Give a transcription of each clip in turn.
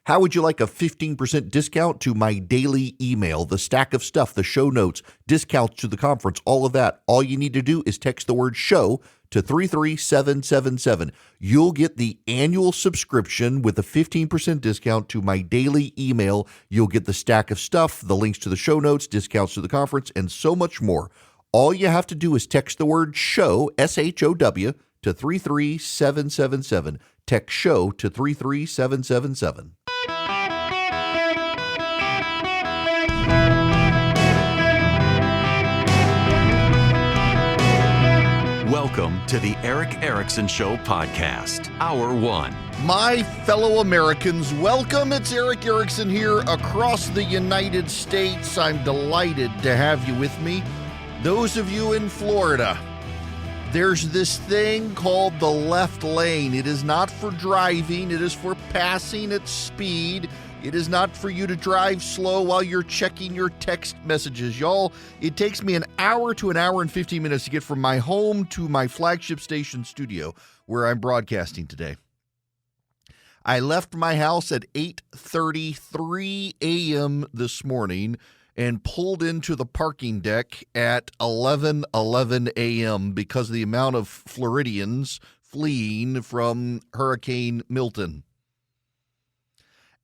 How would you like a 15% discount to my daily email, the stack of stuff, the show notes, discounts to the conference, all of that? All you need to do is text the word show to 33777. You'll get the annual subscription with a 15% discount to my daily email. You'll get the stack of stuff, the links to the show notes, discounts to the conference, and so much more. All you have to do is text the word show, SHOW, to 33777. Text show to 33777. Welcome to the Eric Erickson Show podcast, Hour 1. My fellow Americans, welcome. It's Eric Erickson here across the United States. I'm delighted to have you with me. Those of you in Florida, there's this thing called the left lane. It is not for driving. It is for passing at speed. It is not for you to drive slow while you're checking your text messages. Y'all, it takes me an hour to an hour and 15 minutes to get from my home to my flagship station studio where I'm broadcasting today. I left my house at 8:33 a.m. this morning and pulled into the parking deck at 11:11 a.m. because of the amount of Floridians fleeing from Hurricane Milton.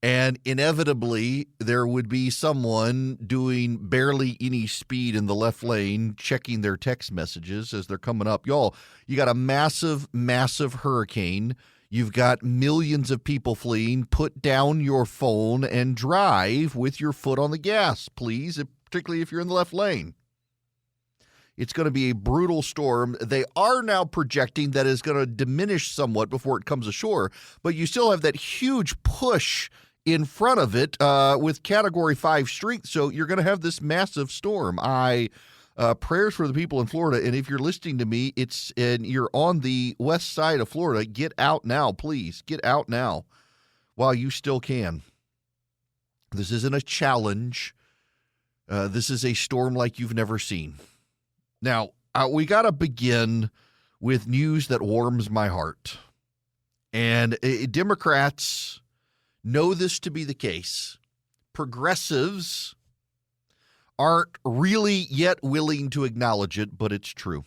And inevitably, there would be someone doing barely any speed in the left lane, checking their text messages as they're coming up. Y'all, you got a massive, massive hurricane. You've got millions of people fleeing. Put down your phone and drive with your foot on the gas, please, particularly if you're in the left lane. It's going to be a brutal storm. They are now projecting that it's going to diminish somewhat before it comes ashore, but you still have that huge push in front of it with Category 5 strength, so you're going to have this massive storm. Prayers for the people in Florida, and if you're listening to me, and you're on the west side of Florida, get out now, please. Get out now while you still can. This isn't a challenge. This is a storm like you've never seen. Now, we got to begin with news that warms my heart. And Democrats know this to be the case. Progressives aren't really yet willing to acknowledge it, but it's true.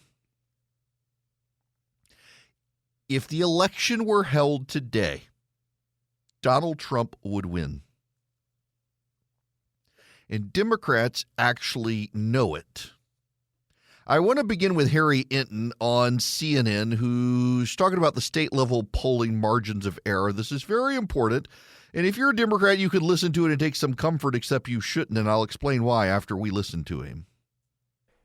If the election were held today, Donald Trump would win. And Democrats actually know it. I want to begin with Harry Enton on CNN, who's talking about the state-level polling margins of error. This is very important. And if you're a Democrat, you could listen to it and take some comfort, except you shouldn't, and I'll explain why after we listen to him.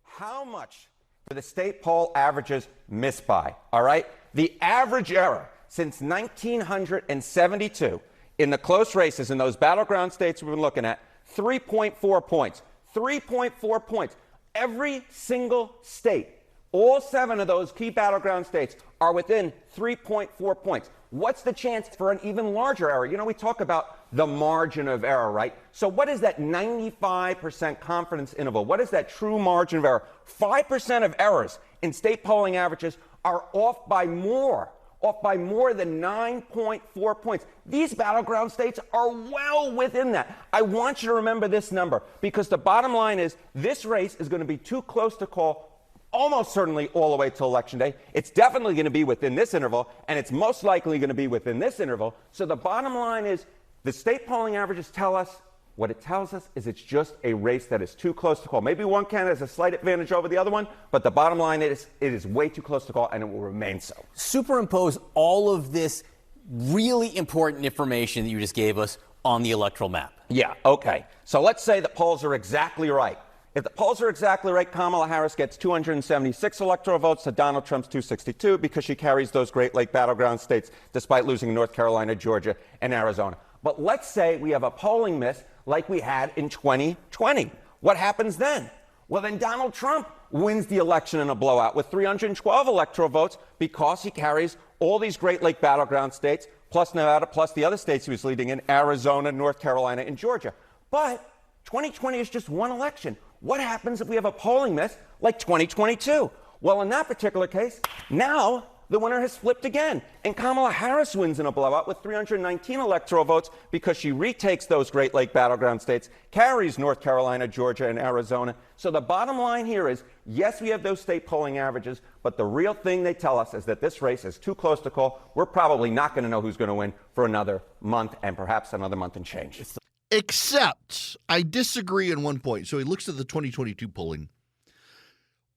How much do the state poll averages miss by, all right? The average error since 1972 in the close races in those battleground states we've been looking at, 3.4 points. 3.4 points. Every single state, all 7 of those key battleground states are within 3.4 points. What's the chance for an even larger error? You know, we talk about the margin of error, right? So what is that 95% confidence interval? What is that true margin of error? 5% of errors in state polling averages are off by more than 9.4 points. These battleground states are well within that. I want you to remember this number because the bottom line is this race is going to be too close to call almost certainly all the way till Election Day. It's definitely going to be within this interval, and it's most likely going to be within this interval. So the bottom line is the state polling averages tell us what it tells us is it's just a race that is too close to call. Maybe one candidate has a slight advantage over the other one, but the bottom line is it is way too close to call, and it will remain so. Superimpose all of this really important information that you just gave us on the electoral map. Yeah, okay. So let's say the polls are exactly right. If the polls are exactly right, Kamala Harris gets 276 electoral votes to Donald Trump's 262 because she carries those Great Lake battleground states despite losing North Carolina, Georgia, and Arizona. But let's say we have a polling miss like we had in 2020. What happens then? Well, then Donald Trump wins the election in a blowout with 312 electoral votes because he carries all these Great Lake battleground states, plus Nevada, plus the other states he was leading in, Arizona, North Carolina, and Georgia. But 2020 is just one election. What happens if we have a polling miss like 2022? Well, in that particular case, now the winner has flipped again. And Kamala Harris wins in a blowout with 319 electoral votes because she retakes those Great Lake battleground states, carries North Carolina, Georgia, and Arizona. So the bottom line here is, yes, we have those state polling averages, but the real thing they tell us is that this race is too close to call. We're probably not going to know who's going to win for another month and perhaps another month and change. Except I disagree in one point. So he looks at the 2022 polling.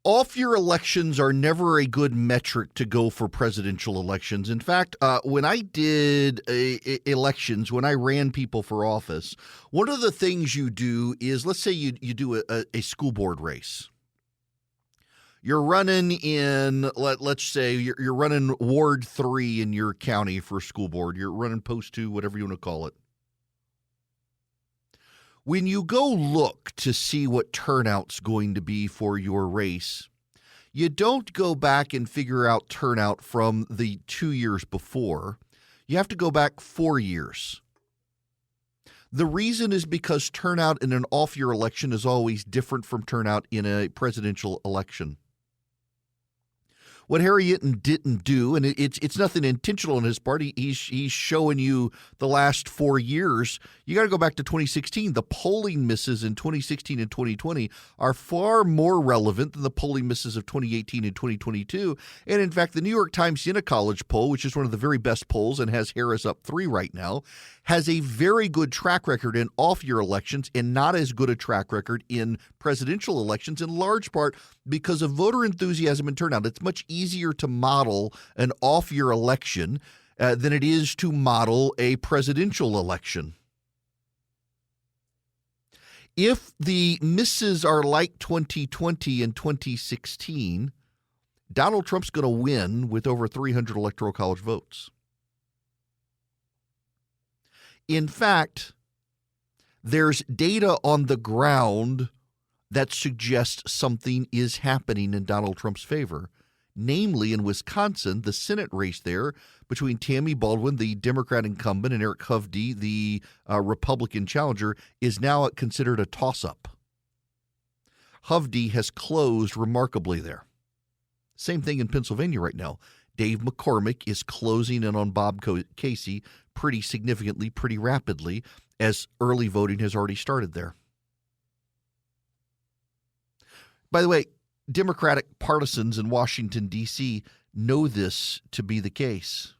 Off-year elections are never a good metric to go for presidential elections. In fact, when I did elections, when I ran people for office, one of the things you do is, let's say you do a school board race. You're running in, let's say you're running Ward 3 in your county for a school board. You're running Post 2, whatever you want to call it. When you go look to see what turnout's going to be for your race, you don't go back and figure out turnout from the 2 years before. You have to go back 4 years. The reason is because turnout in an off-year election is always different from turnout in a presidential election. What Harry Itten didn't do, and it's nothing intentional on his part, he's showing you the last 4 years. You got to go back to 2016. The polling misses in 2016 and 2020 are far more relevant than the polling misses of 2018 and 2022. And in fact, the New York Times Siena College poll, which is one of the very best polls and has Harris up 3 right now, has a very good track record in off-year elections and not as good a track record in presidential elections, in large part because of voter enthusiasm and turnout. It's much easier to model an off-year election than it is to model a presidential election. If the misses are like 2020 and 2016, Donald Trump's going to win with over 300 electoral college votes. In fact, there's data on the ground that suggests something is happening in Donald Trump's favor. Namely, in Wisconsin, the Senate race there between Tammy Baldwin, the Democrat incumbent, and Eric Hovde, the Republican challenger, is now considered a toss-up. Hovde has closed remarkably there. Same thing in Pennsylvania right now. Dave McCormick is closing in on Bob Casey pretty significantly, pretty rapidly, as early voting has already started there. By the way, Democratic partisans in Washington, D.C. know this to be the case.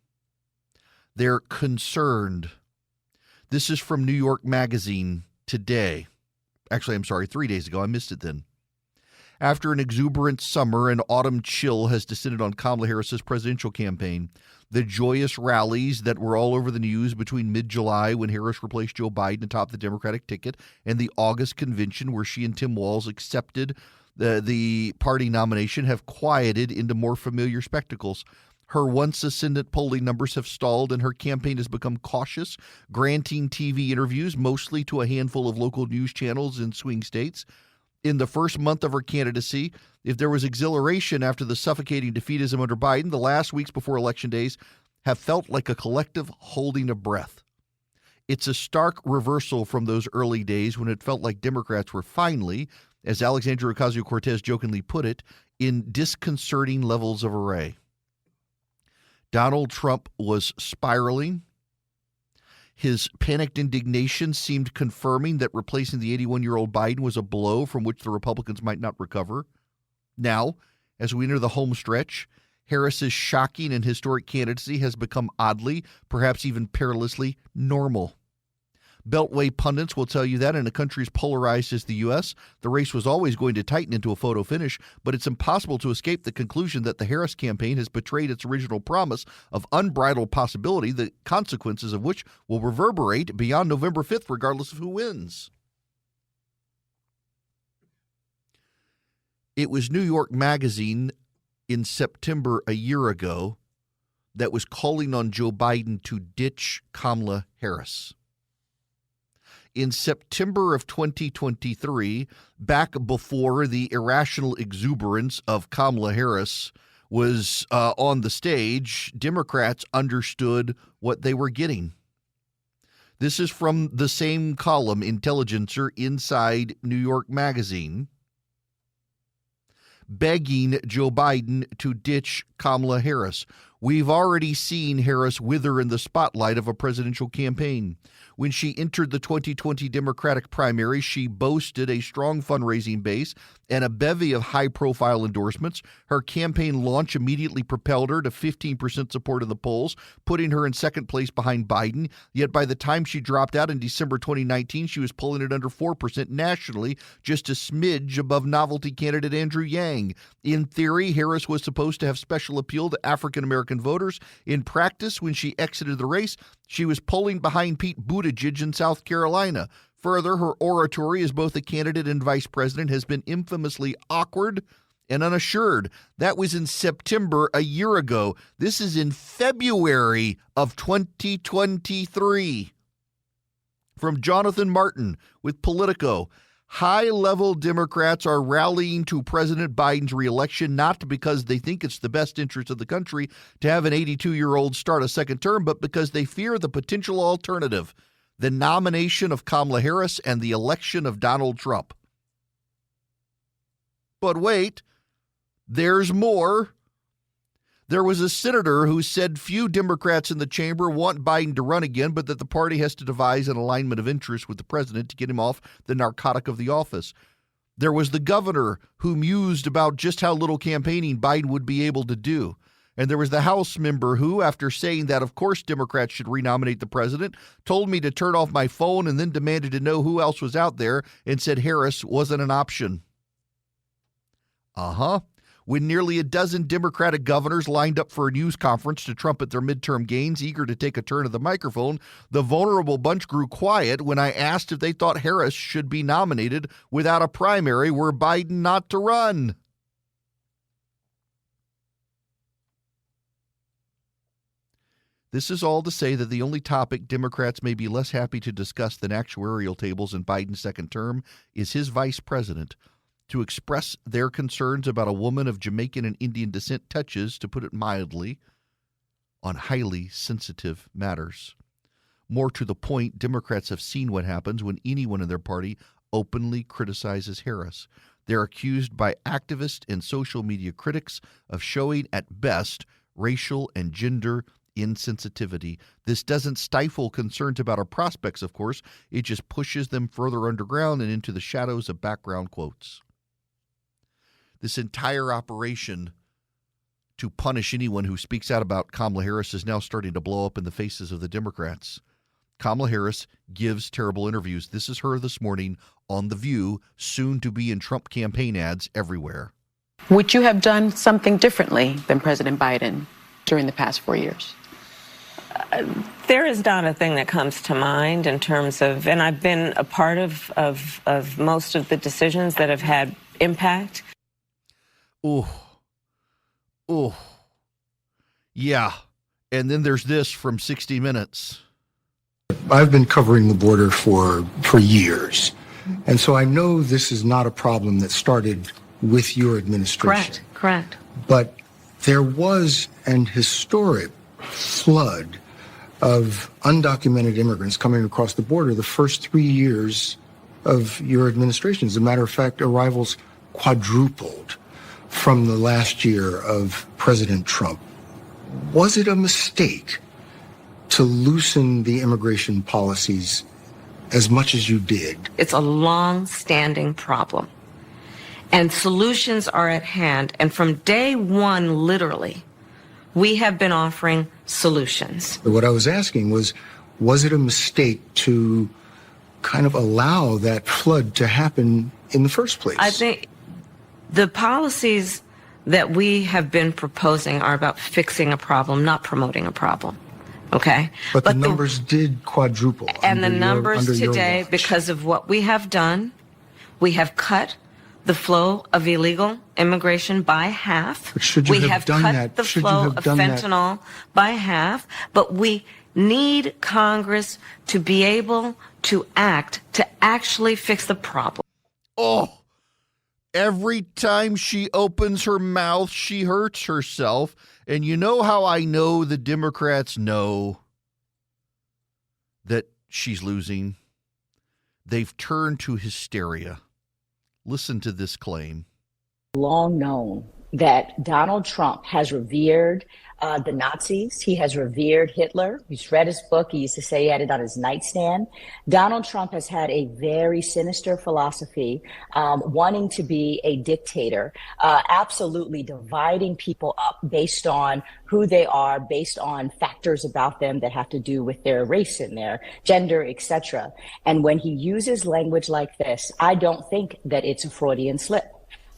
They're concerned. This is from New York Magazine today. Actually, I'm sorry, 3 days ago. I missed it then. After an exuberant summer, an autumn chill has descended on Kamala Harris's presidential campaign. The joyous rallies that were all over the news between mid-July, when Harris replaced Joe Biden atop the Democratic ticket, and the August convention where she and Tim Walz accepted the party nomination, have quieted into more familiar spectacles. Her once ascendant polling numbers have stalled, and her campaign has become cautious, granting TV interviews mostly to a handful of local news channels in swing states. In the first month of her candidacy, if there was exhilaration after the suffocating defeatism under Biden, the last weeks before election days have felt like a collective holding of breath. It's a stark reversal from those early days when it felt like Democrats were finally, as Alexandria Ocasio-Cortez jokingly put it, in disconcerting levels of array. Donald Trump was spiraling. His panicked indignation seemed confirming that replacing the 81-year-old Biden was a blow from which the Republicans might not recover. Now, as we enter the home stretch, Harris's shocking and historic candidacy has become oddly, perhaps even perilously, normal. Beltway pundits will tell you that in a country as polarized as the U.S., the race was always going to tighten into a photo finish, but it's impossible to escape the conclusion that the Harris campaign has betrayed its original promise of unbridled possibility, the consequences of which will reverberate beyond November 5th, regardless of who wins. It was New York Magazine in September a year ago that was calling on Joe Biden to ditch Kamala Harris. In September of 2023, back before the irrational exuberance of Kamala Harris was on the stage, Democrats understood what they were getting. This is from the same column, Intelligencer, inside New York Magazine, begging Joe Biden to ditch Kamala Harris. We've already seen Harris wither in the spotlight of a presidential campaign. When she entered the 2020 Democratic primary, she boasted a strong fundraising base and a bevy of high-profile endorsements. Her campaign launch immediately propelled her to 15% support in the polls, putting her in second place behind Biden. Yet by the time she dropped out in December 2019, she was polling at under 4% nationally, just a smidge above novelty candidate Andrew Yang. In theory, Harris was supposed to have special appeal to African-American voters. In practice, when she exited the race, she was polling behind Pete Buttigieg in South Carolina. Further, her oratory as both a candidate and vice president has been infamously awkward and unassured. That was in September a year ago. This is in February of 2023. From Jonathan Martin with Politico. High-level Democrats are rallying to President Biden's reelection, not because they think it's the best interest of the country to have an 82-year-old start a second term, but because they fear the potential alternative, the nomination of Kamala Harris and the election of Donald Trump. But wait, there's more. There was a senator who said few Democrats in the chamber want Biden to run again, but that the party has to devise an alignment of interest with the president to get him off the narcotic of the office. There was the governor who mused about just how little campaigning Biden would be able to do. And there was the House member who, after saying that, of course, Democrats should renominate the president, told me to turn off my phone and then demanded to know who else was out there and said Harris wasn't an option. When nearly a dozen Democratic governors lined up for a news conference to trumpet their midterm gains, eager to take a turn at the microphone, the vulnerable bunch grew quiet when I asked if they thought Harris should be nominated without a primary were Biden not to run. This is all to say that the only topic Democrats may be less happy to discuss than actuarial tables in Biden's second term is his vice president. To express their concerns about a woman of Jamaican and Indian descent touches, to put it mildly, on highly sensitive matters. More to the point, Democrats have seen what happens when anyone in their party openly criticizes Harris. They're accused by activists and social media critics of showing, at best, racial and gender insensitivity. This doesn't stifle concerns about our prospects, of course. It just pushes them further underground and into the shadows of background quotes. This entire operation to punish anyone who speaks out about Kamala Harris is now starting to blow up in the faces of the Democrats. Kamala Harris gives terrible interviews. This is her this morning on The View, soon to be in Trump campaign ads everywhere. Would you have done something differently than President Biden during the past 4 years? There is not a thing that comes to mind in terms of, and I've been a part of most of the decisions that have had impact. Yeah. And then there's this from 60 Minutes. I've been covering the border for years. And so I know this is not a problem that started with your administration. Correct. But there was an historic flood of undocumented immigrants coming across the border the first 3 years of your administration. As a matter of fact, arrivals quadrupled from the last year of President Trump. Was it a mistake to loosen the immigration policies as much as you did? It's a long-standing problem, and solutions are at hand. And from day one, literally, we have been offering solutions. What I was asking was it a mistake to kind of allow that flood to happen in the first place? I think the policies that we have been proposing are about fixing a problem, not promoting a problem. Okay? But the numbers did quadruple. And the numbers today, watch. because of what we have done, we have cut the flow of illegal immigration by half. But should you we have done cut that? the Should you flow have of done that? fentanyl by half, but we need Congress to be able to act to actually fix the problem. Oh, every time she opens her mouth, she hurts herself. And you know how I know the Democrats know that she's losing? They've turned to hysteria. Listen to this claim. Long known that Donald Trump has revered the Nazis. He has revered Hitler. He's read his book. He used to say he had it on his nightstand. Donald Trump has had a very sinister philosophy, wanting to be a dictator, absolutely dividing people up based on who they are, based on factors about them that have to do with their race and their gender, etc. And when he uses language like this, I don't think that it's a Freudian slip.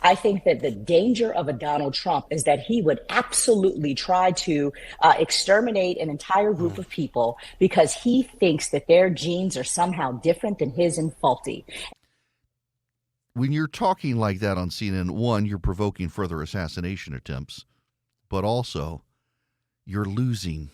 I think that the danger of a Donald Trump is that he would absolutely try to exterminate an entire group of people because he thinks that their genes are somehow different than his and faulty. When you're talking like that on CNN, one, you're provoking further assassination attempts, but also you're losing.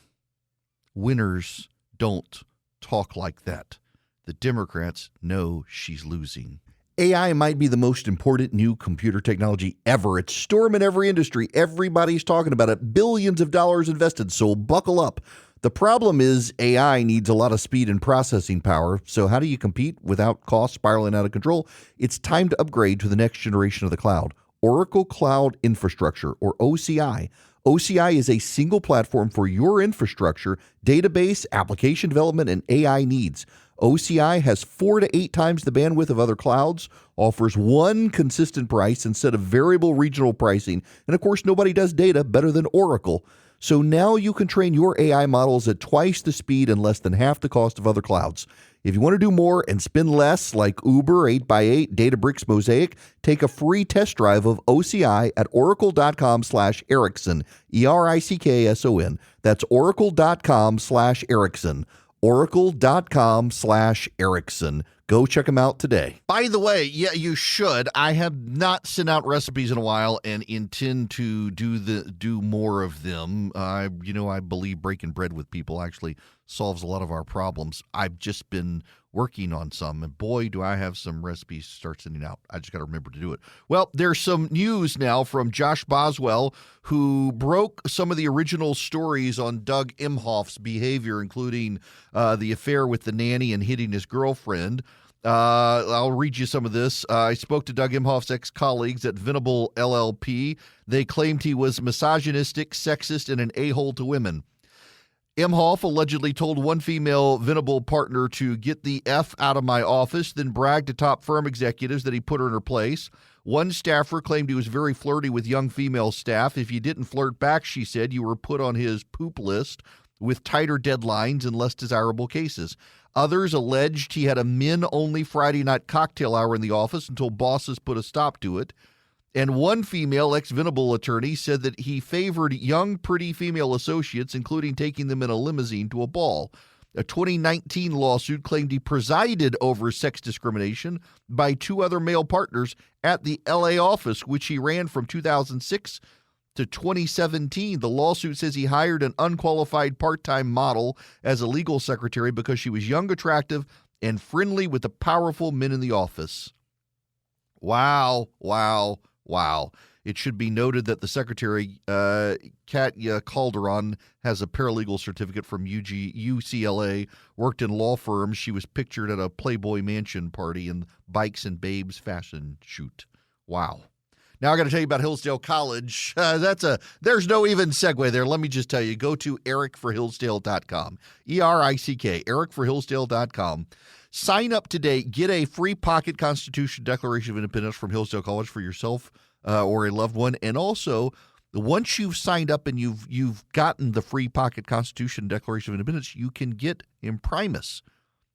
Winners don't talk like that. The Democrats know she's losing. AI might be the most important new computer technology ever. It's storming every industry. Everybody's talking about it. Billions of dollars invested, so buckle up. The problem is AI needs a lot of speed and processing power. So how do you compete without costs spiraling out of control? It's time to upgrade to the next generation of the cloud. Oracle Cloud Infrastructure, or OCI. OCI is a single platform for your infrastructure, database, application development, and AI needs. OCI has 4 to 8 times the bandwidth of other clouds, offers one consistent price instead of variable regional pricing, and of course, nobody does data better than Oracle. So now you can train your AI models at twice the speed and less than half the cost of other clouds. If you want to do more and spend less, like Uber, 8x8, Databricks, Mosaic, take a free test drive of OCI at oracle.com/Erickson, ERICKSON. That's oracle.com/Erickson. Oracle.com/Erickson. Go check them out today. By the way, yeah, you should. I have not sent out recipes in a while and intend to do more of them. I believe breaking bread with people actually solves a lot of our problems. I've just been working on some, and boy, do I have some recipes to start sending out. I just got to remember to do it. Well, there's some news now from Josh Boswell, who broke some of the original stories on Doug Emhoff's behavior, including the affair with the nanny and hitting his girlfriend. I'll read you some of this. I spoke to Doug Emhoff's ex-colleagues at Venable LLP. They claimed he was misogynistic, sexist, and an a-hole to women. Emhoff allegedly told one female Venable partner to get the F out of my office, then bragged to top firm executives that he put her in her place. One staffer claimed he was very flirty with young female staff. If you didn't flirt back, she said, you were put on his poop list with tighter deadlines and less desirable cases. Others alleged he had a men-only Friday night cocktail hour in the office until bosses put a stop to it. And one female ex-Venable attorney said that he favored young, pretty female associates, including taking them in a limousine to a ball. A 2019 lawsuit claimed he presided over sex discrimination by 2 other male partners at the LA office, which he ran from 2006 to 2017. The lawsuit says he hired an unqualified part-time model as a legal secretary because she was young, attractive, and friendly with the powerful men in the office. Wow. It should be noted that the secretary, Katya Calderon, has a paralegal certificate from UCLA, worked in law firms. She was pictured at a Playboy Mansion party and Bikes and Babes fashion shoot. Wow. Now I got to tell you about Hillsdale College. There's no even segue there. Let me just tell you, go to ericforhillsdale.com, ERICK, ericforhillsdale.com. Sign up today. Get a free pocket Constitution Declaration of Independence from Hillsdale College for yourself or a loved one. And also, once you've signed up and you've gotten the free pocket Constitution Declaration of Independence, you can get Imprimis.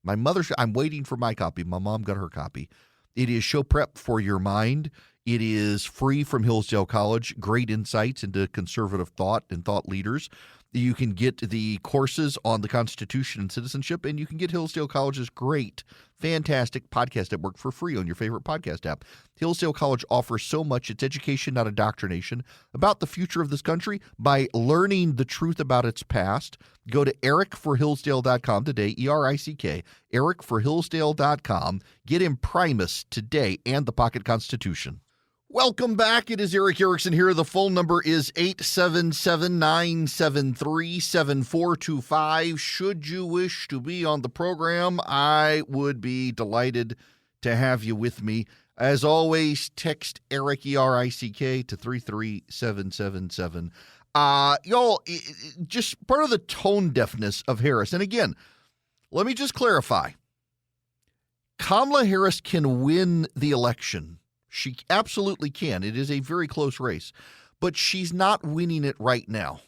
I'm waiting for my copy. My mom got her copy. It is show prep for your mind. It is free from Hillsdale College. Great insights into conservative thought and thought leaders. You can get the courses on the Constitution and citizenship, and you can get Hillsdale College's great, fantastic podcast network for free on your favorite podcast app. Hillsdale College offers so much. It's education, not indoctrination, about the future of this country by learning the truth about its past. Go to ericforhillsdale.com today, ERICK, ericforhillsdale.com. Get Imprimis today and the Pocket Constitution. Welcome back. It is Eric Erickson here. The phone number is 877-973-7425. Should you wish to be on the program, I would be delighted to have you with me. As always, text Eric, E-R-I-C-K, to 33777. Y'all, just part of the tone deafness of Harris. And again, let me just clarify. Kamala Harris can win the election. She absolutely can. It is a very close race. But she's not winning it right now.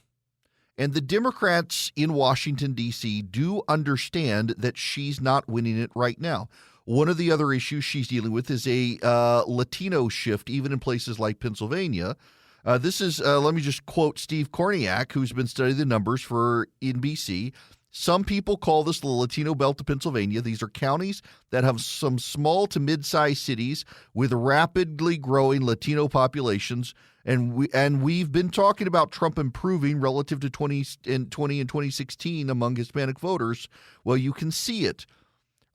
And the Democrats in Washington, D.C. do understand that she's not winning it right now. One of the other issues she's dealing with is a Latino shift, even in places like Pennsylvania. This is, let me just quote Steve Korniak, who's been studying the numbers for NBC. Some people call this the Latino belt of Pennsylvania. These are counties that have some small to mid-sized cities with rapidly growing Latino populations. And we've been talking about Trump improving relative to 2020 and 2016 among Hispanic voters. Well, you can see it.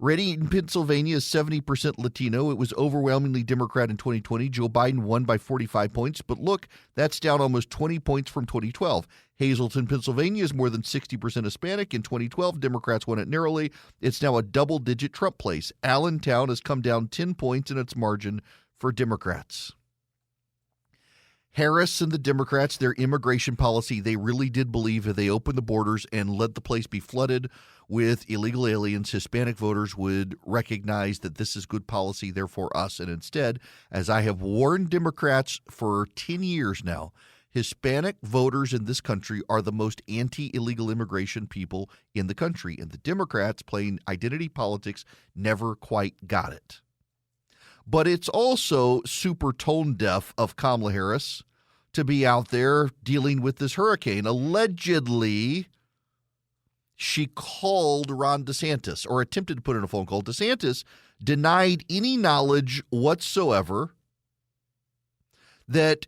Reading, Pennsylvania is 70% Latino. It was overwhelmingly Democrat in 2020. Joe Biden won by 45 points. But look, that's down almost 20 points from 2012. Hazleton, Pennsylvania is more than 60% Hispanic. In 2012, Democrats won it narrowly. It's now a double-digit Trump place. Allentown has come down 10 points in its margin for Democrats. Harris and the Democrats, their immigration policy, they really did believe if they opened the borders and let the place be flooded with illegal aliens, Hispanic voters would recognize that this is good policy, therefore us. And instead, as I have warned Democrats for 10 years now, Hispanic voters in this country are the most anti-illegal immigration people in the country. And the Democrats, playing identity politics, never quite got it. But it's also super tone deaf of Kamala Harris to be out there dealing with this hurricane. Allegedly, she called Ron DeSantis, or attempted to put in a phone call. DeSantis denied any knowledge whatsoever that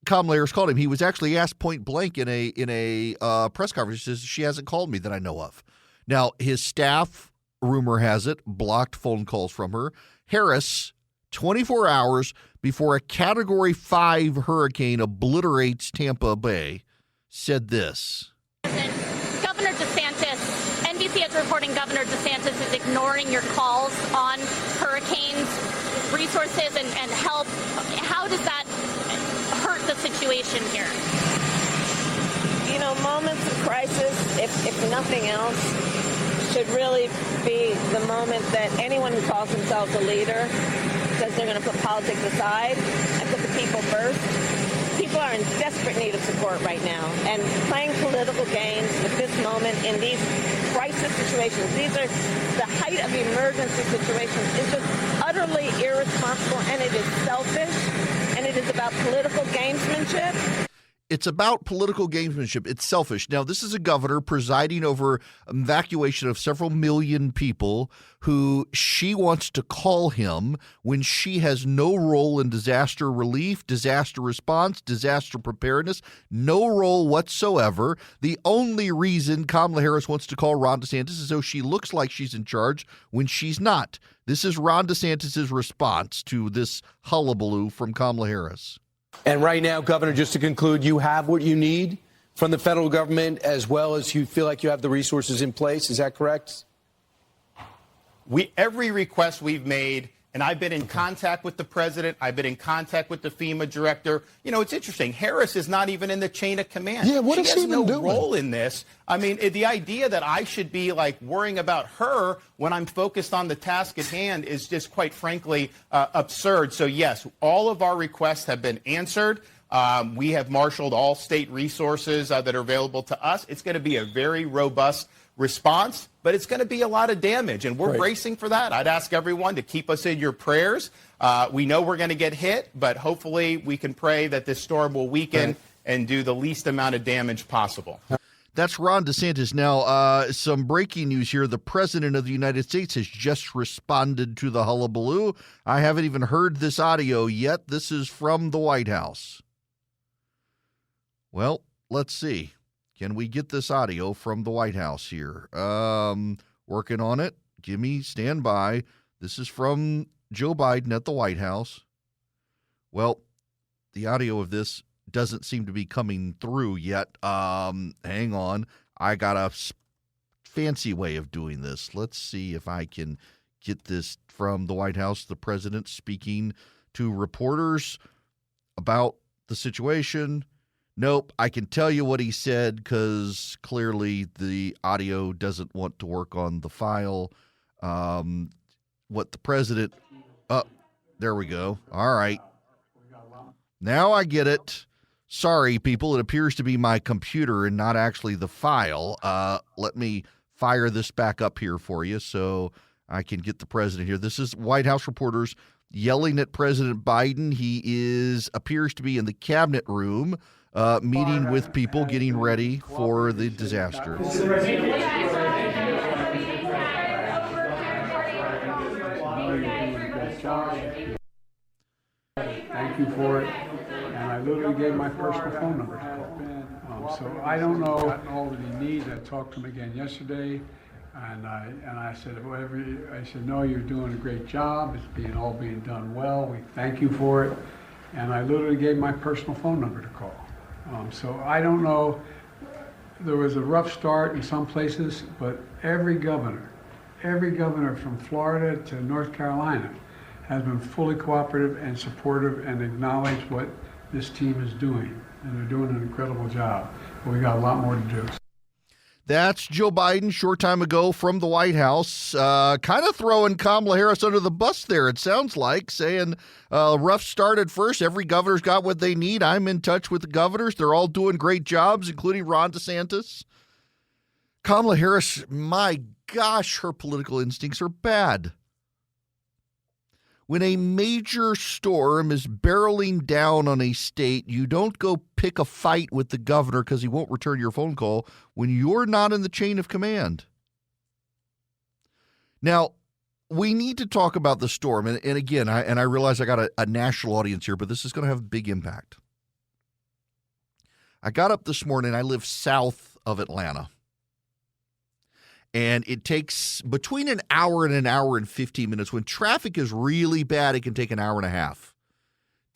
Kamala Harris called him. He was actually asked point blank in a press conference. He says, she hasn't called me that I know of. Now, his staff, rumor has it, blocked phone calls from her. Harris, 24 hours before a Category 5 hurricane obliterates Tampa Bay, said this. Governor DeSantis, NBC is reporting Governor DeSantis is ignoring your calls on hurricanes, resources, and help. How does that hurt the situation here? You know, moments of crisis, if nothing else, should really be the moment that anyone who calls themselves a leader says they're going to put politics aside and put the people first. People are in desperate need of support right now, and playing political games at this moment in these crisis situations, these are the height of emergency situations, is just utterly irresponsible, and it is selfish, and it is about political gamesmanship. It's about political gamesmanship. It's selfish. Now, this is a governor presiding over evacuation of several million people who she wants to call him when she has no role in disaster relief, disaster response, disaster preparedness, no role whatsoever. The only reason Kamala Harris wants to call Ron DeSantis is so she looks like she's in charge when she's not. This is Ron DeSantis' response to this hullabaloo from Kamala Harris. And right now, Governor, just to conclude, you have what you need from the federal government as well as you feel like you have the resources in place. Is that correct? Every request we've made, and I've been in contact with the president. I've been in contact with the FEMA director. You know, it's interesting. Harris is not even in the chain of command. Yeah, what is she even doing? She has no role in this. I mean, the idea that I should be like worrying about her when I'm focused on the task at hand is just quite frankly absurd. So, yes, all of our requests have been answered. We have marshaled all state resources that are available to us. It's going to be a very robust response, but it's going to be a lot of damage, and we're bracing for that. I'd ask everyone to keep us in your prayers. We know we're going to get hit, but hopefully we can pray that this storm will weaken and do the least amount of damage possible. That's Ron DeSantis. Now, some breaking news here. The President of the United States has just responded to the hullabaloo. I haven't even heard this audio yet. This is from the White House. Well, let's see. Can we get this audio from the White House here? Working on it. Stand by. This is from Joe Biden at the White House. Well, the audio of this doesn't seem to be coming through yet. Hang on. I got a fancy way of doing this. Let's see if I can get this from the White House, the president speaking to reporters about the situation. Nope, I can tell you what he said because clearly the audio doesn't want to work on the file. What the president... there we go. All right. Now I get it. Sorry, people. It appears to be my computer and not actually the file. Let me fire this back up here for you so I can get the president here. This is White House reporters yelling at President Biden. He appears to be in the cabinet room meeting with people getting ready for the disaster. Thank you for it. And I literally gave my personal phone number to call. So I don't know all that he needs. I talked to him again yesterday, and I said, no, you're doing a great job. It's all being done well. We thank you for it. And I literally gave my personal phone number to call. So I don't know. There was a rough start in some places, but every governor from Florida to North Carolina has been fully cooperative and supportive and acknowledged what this team is doing. And they're doing an incredible job. But we got a lot more to do. That's Joe Biden, short time ago from the White House, kind of throwing Kamala Harris under the bus there, it sounds like, saying rough start at first. Every governor's got what they need. I'm in touch with the governors. They're all doing great jobs, including Ron DeSantis. Kamala Harris, my gosh, her political instincts are bad. When a major storm is barreling down on a state, you don't go pick a fight with the governor because he won't return your phone call when you're not in the chain of command. Now, we need to talk about the storm. And again, I realize I got a national audience here, but this is going to have a big impact. I got up this morning. I live south of Atlanta. And it takes between an hour and 15 minutes. When traffic is really bad, it can take an hour and a half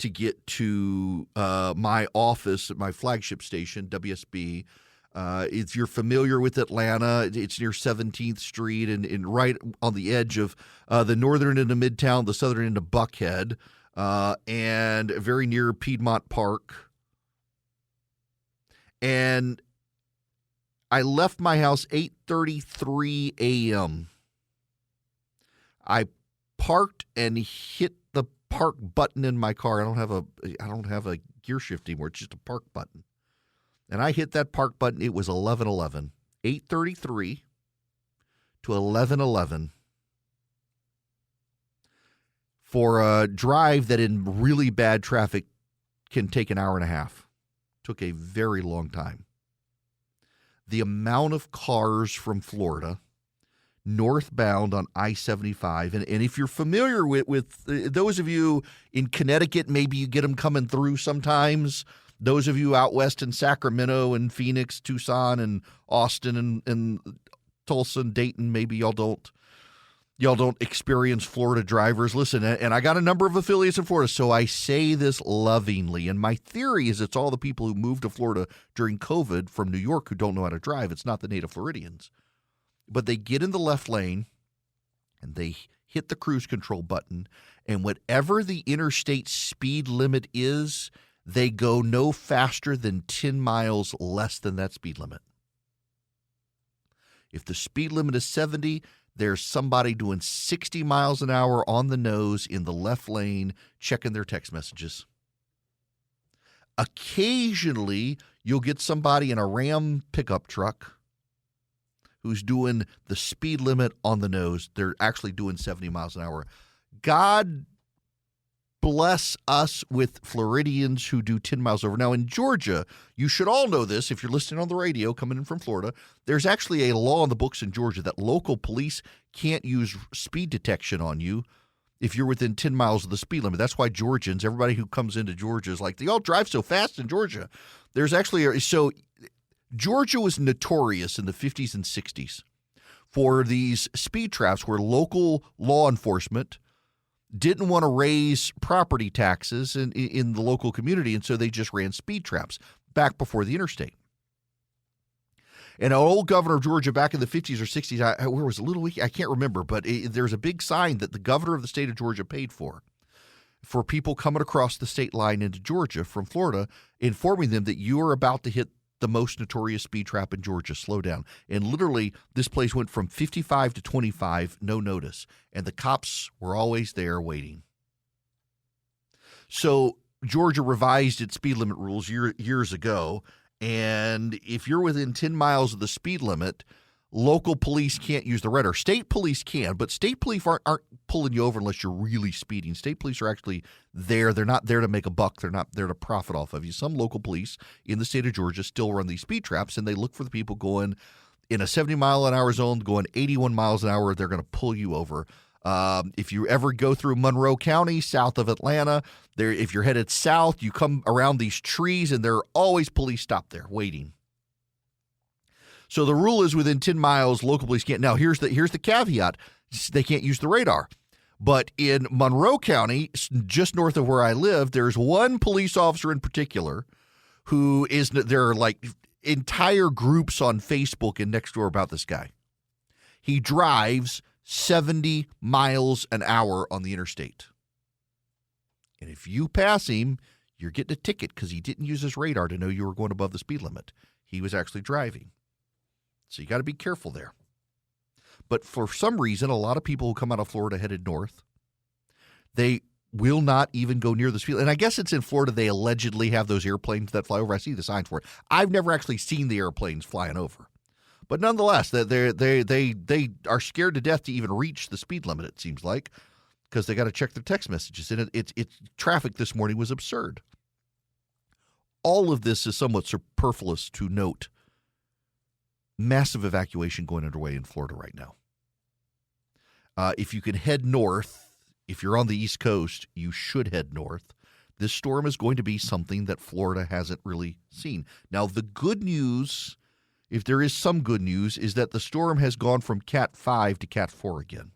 to get to my office at my flagship station, WSB. If you're familiar with Atlanta, it's near 17th Street and right on the edge of the northern end of Midtown, the southern end of Buckhead, and very near Piedmont Park. And I left my house 8:33 a.m. I parked and hit the park button in my car. I don't have a gear shift anymore. It's just a park button. And I hit that park button. It was 11:11. 8:33 to 11:11 for a drive that in really bad traffic can take an hour and a half. Took a very long time. The amount of cars from Florida northbound on I-75, and if you're familiar with those of you in Connecticut, maybe you get them coming through sometimes. Those of you out west in Sacramento and Phoenix, Tucson and Austin and Tulsa and Dayton, maybe y'all don't experience Florida drivers. Listen, and I got a number of affiliates in Florida, so I say this lovingly. And my theory is it's all the people who moved to Florida during COVID from New York who don't know how to drive. It's not the native Floridians. But they get in the left lane and they hit the cruise control button, and whatever the interstate speed limit is, they go no faster than 10 miles less than that speed limit. If the speed limit is 70, there's somebody doing 60 miles an hour on the nose in the left lane, checking their text messages. Occasionally, you'll get somebody in a Ram pickup truck who's doing the speed limit on the nose. They're actually doing 70 miles an hour. God bless us with Floridians who do 10 miles over. Now, in Georgia, you should all know this if you're listening on the radio coming in from Florida. There's actually a law in the books in Georgia that local police can't use speed detection on you if you're within 10 miles of the speed limit. That's why Georgians, everybody who comes into Georgia is like, they all drive so fast in Georgia. There's actually so Georgia was notorious in the 50s and 60s for these speed traps where local law enforcement didn't want to raise property taxes in the local community, and so they just ran speed traps back before the interstate. And an old governor of Georgia back in the 50s or 60s, where was it, Little Week? I can't remember, but there's a big sign that the governor of the state of Georgia paid for people coming across the state line into Georgia from Florida, informing them that you are about to hit the most notorious speed trap in Georgia. Slow down. And literally, this place went from 55 to 25, no notice. And the cops were always there waiting. So Georgia revised its speed limit rules years ago. And if you're within 10 miles of the speed limit, local police can't use the radar. State police can, but state police aren't pulling you over unless you're really speeding. State police are actually there. They're not there to make a buck. They're not there to profit off of you. Some local police in the state of Georgia still run these speed traps, and they look for the people going in a 70-mile-an-hour zone, going 81 miles an hour. They're going to pull you over. If you ever go through Monroe County, south of Atlanta, if you're headed south, you come around these trees, and there are always police stopped there waiting. So the rule is within 10 miles, local police can't. Now, here's the caveat. They can't use the radar. But in Monroe County, just north of where I live, there's one police officer in particular who is – there are like entire groups on Facebook and Nextdoor about this guy. He drives 70 miles an hour on the interstate. And if you pass him, you're getting a ticket because he didn't use his radar to know you were going above the speed limit. He was actually driving. So you got to be careful there. But for some reason, a lot of people who come out of Florida headed north, they will not even go near the speed. And I guess it's in Florida they allegedly have those airplanes that fly over. I see the signs for it. I've never actually seen the airplanes flying over. But nonetheless, they are scared to death to even reach the speed limit, it seems like, because they got to check their text messages. And it's traffic this morning was absurd. All of this is somewhat superfluous to note. Massive evacuation going underway in Florida right now. If you can head north, if you're on the East Coast, you should head north. This storm is going to be something that Florida hasn't really seen. Now, the good news, if there is some good news, is that the storm has gone from Cat 5 to Cat 4 again.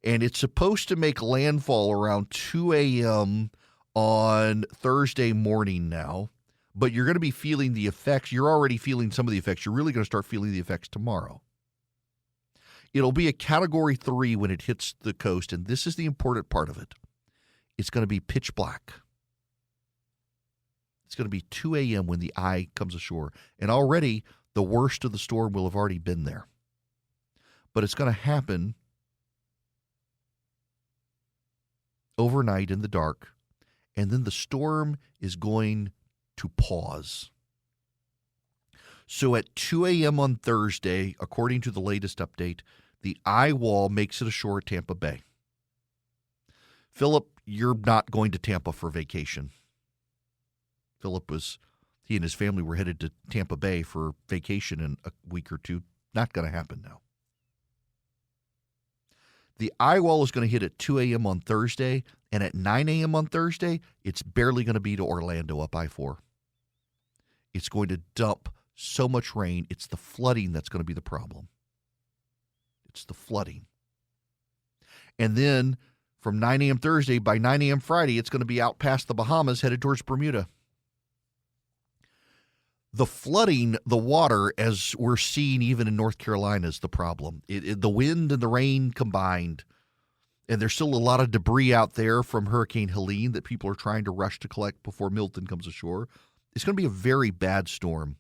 And it's supposed to make landfall around 2 a.m. on Thursday morning now. But you're going to be feeling the effects. You're already feeling some of the effects. You're really going to start feeling the effects tomorrow. It'll be a Category 3 when it hits the coast, and this is the important part of it. It's going to be pitch black. It's going to be 2 a.m. when the eye comes ashore, and already the worst of the storm will have already been there. But it's going to happen overnight in the dark, and then the storm is going to pause. So at 2 a.m. on Thursday, according to the latest update, the eye wall makes it ashore at Tampa Bay. Philip, you're not going to Tampa for vacation. He and his family were headed to Tampa Bay for vacation in a week or two. Not going to happen now. The eye wall is going to hit at 2 a.m. on Thursday, and at 9 a.m. on Thursday, it's barely going to be to Orlando up I-4. It's going to dump so much rain. It's the flooding that's going to be the problem. It's the flooding. And then from 9 a.m. Thursday, by 9 a.m. Friday, it's going to be out past the Bahamas, headed towards Bermuda. The flooding, the water, as we're seeing even in North Carolina, is the problem. The wind and the rain combined. And there's still a lot of debris out there from Hurricane Helene that people are trying to rush to collect before Milton comes ashore. It's going to be a very bad storm.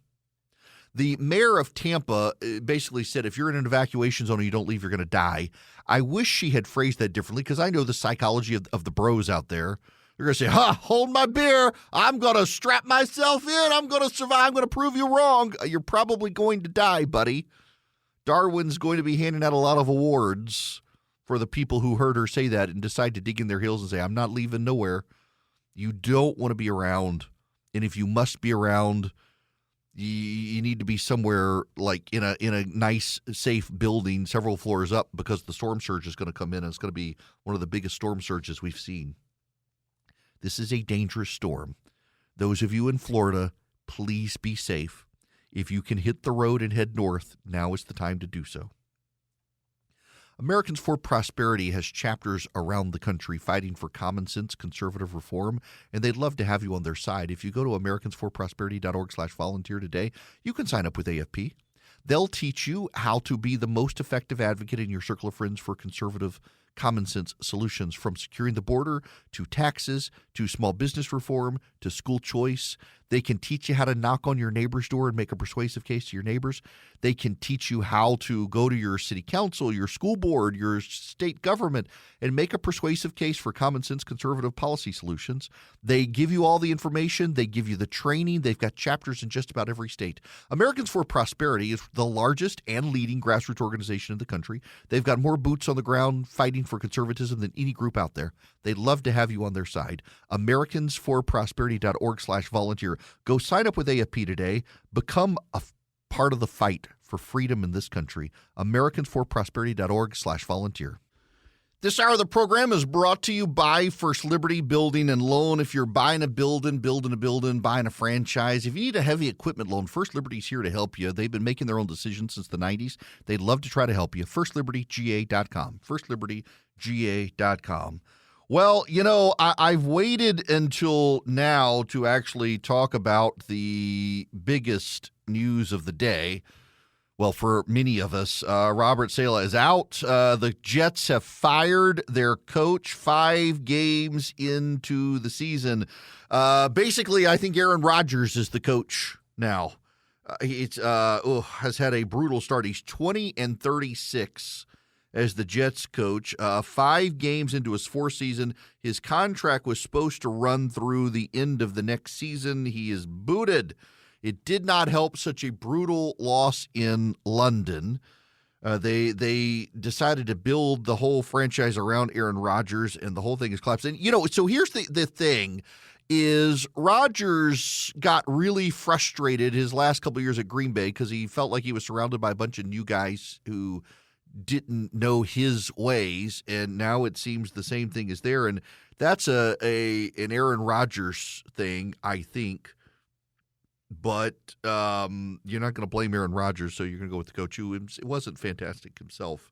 The mayor of Tampa basically said, if you're in an evacuation zone and you don't leave, you're going to die. I wish she had phrased that differently, because I know the psychology of the bros out there. They're going to say, hold my beer. I'm going to strap myself in. I'm going to survive. I'm going to prove you wrong. You're probably going to die, buddy. Darwin's going to be handing out a lot of awards for the people who heard her say that and decide to dig in their heels and say, I'm not leaving nowhere. You don't want to be around. And if you must be around, you need to be somewhere like in a nice, safe building several floors up, because the storm surge is going to come in, and it's going to be one of the biggest storm surges we've seen. This is a dangerous storm. Those of you in Florida, please be safe. If you can hit the road and head north, now is the time to do so. Americans for Prosperity has chapters around the country fighting for common sense conservative reform, and they'd love to have you on their side. If you go to americansforprosperity.org/volunteer today, you can sign up with AFP. They'll teach you how to be the most effective advocate in your circle of friends for conservative, common sense solutions, from securing the border to taxes to small business reform to school choice. They can teach you how to knock on your neighbor's door and make a persuasive case to your neighbors. They can teach you how to go to your city council, your school board, your state government, and make a persuasive case for common sense conservative policy solutions. They give you all the information. They give you the training. They've got chapters in just about every state. Americans for Prosperity is the largest and leading grassroots organization in the country. They've got more boots on the ground fighting for conservatism than any group out there. They'd love to have you on their side. AmericansForProsperity.org/volunteer. Go sign up with AFP today. Become a part of the fight for freedom in this country. AmericansForProsperity.org/volunteer. This hour of the program is brought to you by First Liberty Building and Loan. If you're buying a building, buying a franchise, if you need a heavy equipment loan, First Liberty's here to help you. They've been making their own decisions since the 90s. They'd love to try to help you. FirstLibertyGA.com. FirstLibertyGA.com. Well, I've waited until now to actually talk about the biggest news of the day. Well, for many of us, Robert Saleh is out. The Jets have fired their coach 5 games into the season. Basically, I think Aaron Rodgers is the coach now. Has had a brutal start. He's 20-36 as the Jets coach. 5 games into his 4th season. His contract was supposed to run through the end of the next season. He is booted. It did not help such a brutal loss in London. They decided to build the whole franchise around Aaron Rodgers, and the whole thing has collapsed. And, so here's the thing is Rodgers got really frustrated his last couple of years at Green Bay because he felt like he was surrounded by a bunch of new guys who didn't know his ways, and now it seems the same thing is there. And that's an Aaron Rodgers thing, I think. But you're not going to blame Aaron Rodgers, so you're going to go with the coach who it wasn't fantastic himself.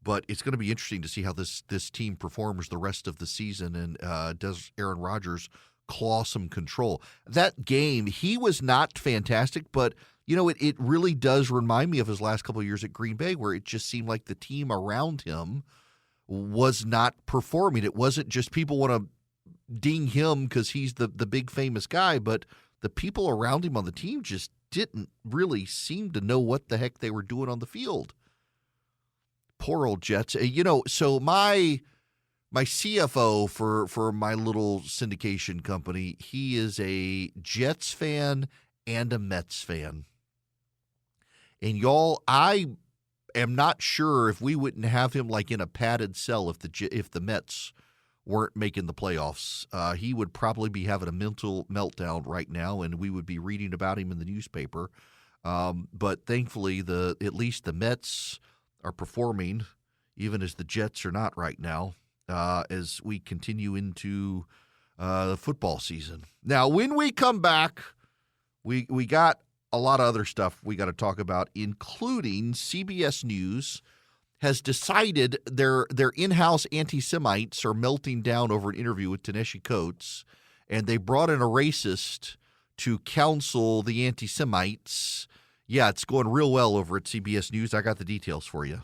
But it's going to be interesting to see how this team performs the rest of the season, and does Aaron Rodgers claw some control. That game, he was not fantastic, but it really does remind me of his last couple of years at Green Bay, where it just seemed like the team around him was not performing. It wasn't just people want to ding him because he's the big famous guy, but the people around him on the team just didn't really seem to know what the heck they were doing on the field. Poor old Jets. So my CFO for my little syndication company, he is a Jets fan and a Mets fan. And y'all, I am not sure if we wouldn't have him like in a padded cell if the Mets weren't making the playoffs. He would probably be having a mental meltdown right now, and we would be reading about him in the newspaper. But thankfully, at least the Mets are performing, even as the Jets are not right now, as we continue into the football season. Now, when we come back, we got a lot of other stuff we got to talk about, including CBS News has decided their in-house anti-Semites are melting down over an interview with Ta-Nehisi Coates, and they brought in a racist to counsel the anti-Semites. Yeah, it's going real well over at CBS News. I got the details for you.